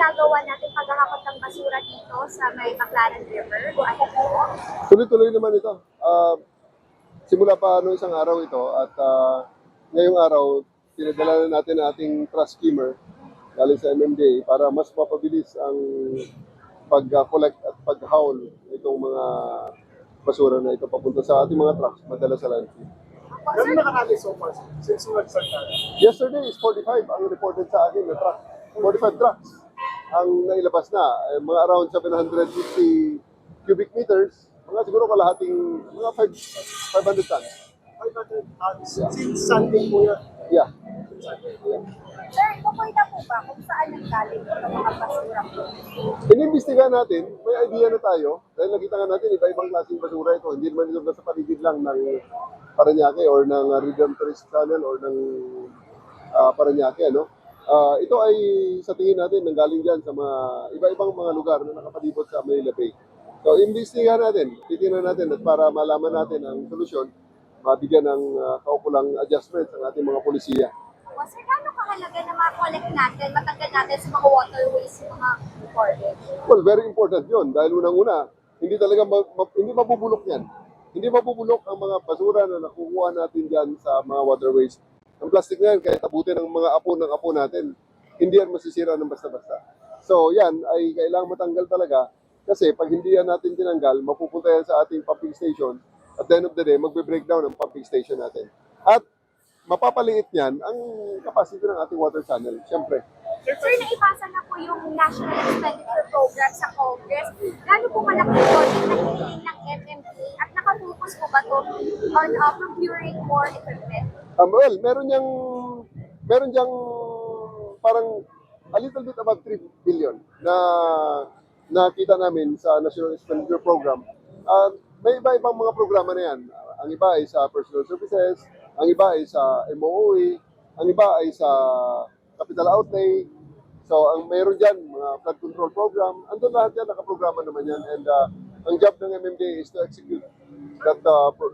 ginagawa natin paghahakot ng basura dito sa may Baclaran River? Tuloy-tuloy naman ito. Simula pa noong isang araw ito at ngayong araw, pinadala na natin ang ating trust skimmer galing sa MMDA para mas mapabilis ang pag-collect at pag-haul itong mga basura na ito papunta sa ating mga trucks, madala sa landfill. Gano'n nakarami so far since nag-start tayo? Yesterday is 45 ang reported sa akin na truck. 45 trucks ang nailabas na. Mga around 750 cubic meters, mga siguro kalahating mga 500 tons. 500 tons since Sunday po yan. Yeah. Sir, kukuita po ba kung saan nanggaling itong mga basura po? Inimbestigahan natin, may idea na tayo, dahil nakita nga natin iba-ibang klaseng basura ito. Hindi naman ito sa paligid lang ng Parañaque or ng Redemptorist Channel or ng Parañaque, ano? Ito ay sa tingin natin nanggaling dyan sa mga iba-ibang mga lugar na nakapalibot sa Manila Bay. So, imbestigahan natin, titingnan natin at para malaman natin ang solusyon, mabigyan ng kaukulang adjustments ang ating mga polisiya. O, sir, gaano kahalaga na ma-collect natin, matanggal natin sa mga waterways, yung mga reported? Well, very important yun dahil unang-una, hindi talaga hindi mabubulok yan. Hindi mabubulok ang mga basura na nakukuha natin dyan sa mga waterways. Ang plastic na yan, kahit abutin ng mga apo ng apo natin, hindi yan masisira ng basta-basta. So yan ay kailangang matanggal talaga kasi pag hindi yan natin tinanggal, mapupunta yan sa ating pumping station. At the end of the day, magbe-breakdown ang pumping station natin. At mapapaliit niyan ang capacity ng ating water channel, siyempre. Sir, naipasa na po yung National Expenditure Program sa Congress. Gaano po malaki po yung nahihiling ng MMDA at nakafocus po ba ito on procuring more equipment? Well, meron diyang parang a little bit above 3 billion na nakita namin sa National Expenditure Program. May iba-ibang mga programa na yan. Ang iba ay sa personal services, ang iba ay sa MOOE, ang iba ay sa capital outlay. So, ang meron dyan, mga flood control program, andun lahat yan, nakaprograma naman yan. And ang job ng MMDA is to execute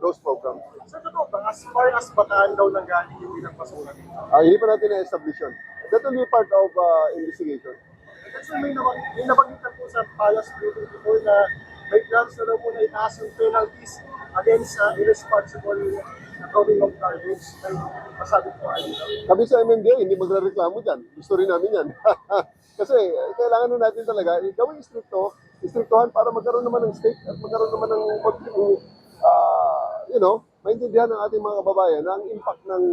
those programs. So totoo ba, as far as Bataan daw nanggaling yung bilang basura dito? Hindi pa natin na-establish yun. That will be part of investigation. Kasi may nabangitan po sa Palace Briefing before na may plans na daw po na itaas yung penalties against irresponsible throwing of garbage. May masabi po ay Kami sa MMDA, hindi magre-reklamo dyan. Gusto rin namin yan. Kasi kailangan na natin talaga, gawin istriktohan para magkaroon naman ng stake at magkaroon naman ng maintindihan ng ating mga kababayan na ang impact ng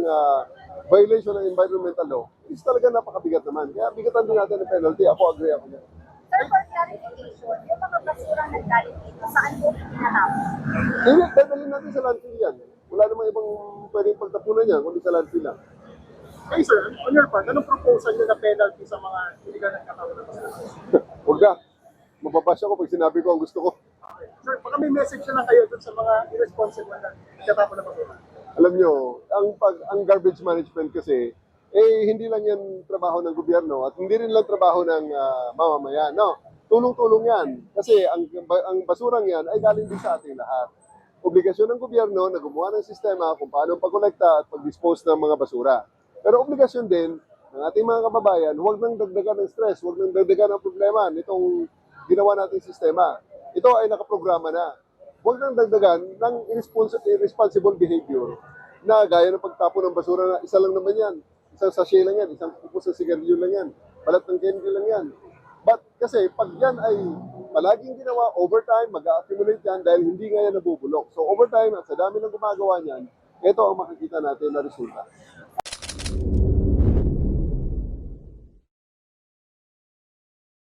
violation ng environmental law is talaga napakabigat naman. Kaya bigatan din natin ng penalty. Ako agree ako yan. Sir, for clarification, yung mga basura nanggaling dito, saan po hinahapon? Hindi, dadalhin natin sa landfill yan. Wala namang ibang pwedeng pagtapunan yan, kundi sa landfill lang. hey sir, on your part, anong proposal nyo na penalty sa mga illegal na katawan ng basura? Huwag ka. Mapapasya ko pag sinabi ko ang gusto ko. Okay. Sir, baka may message na lang kayo dun sa mga irresponsible na katapon ng basura. Alam nyo, ang garbage management kasi, hindi lang yan trabaho ng gobyerno at hindi rin lang trabaho ng mamamayan. No, tulong-tulong yan. Kasi ang basurang yan ay galing din sa ating lahat. Obligasyon ng gobyerno na gumawa ng sistema kung paano pag-kolekta at pag-dispose ng mga basura. Pero obligasyon din ng ating mga kababayan, huwag nang dagdagan ng stress, huwag nang dagdagan ng problema nitong ginawa nating sistema. Ito ay nakaprograma na. Huwag nang dagdagan ng irresponsible behavior na gaya ng pagtapon ng basura na isa lang naman yan. Isang sachet lang yan, isang kupos ng sigarilyo lang yan, balat ng candy lang yan. But kasi pag yan ay palaging ginawa, overtime, mag-accumulate yan dahil hindi nga yan nabubulok. So overtime, at sa dami ng gumagawa niyan, ito ang makikita natin na resulta.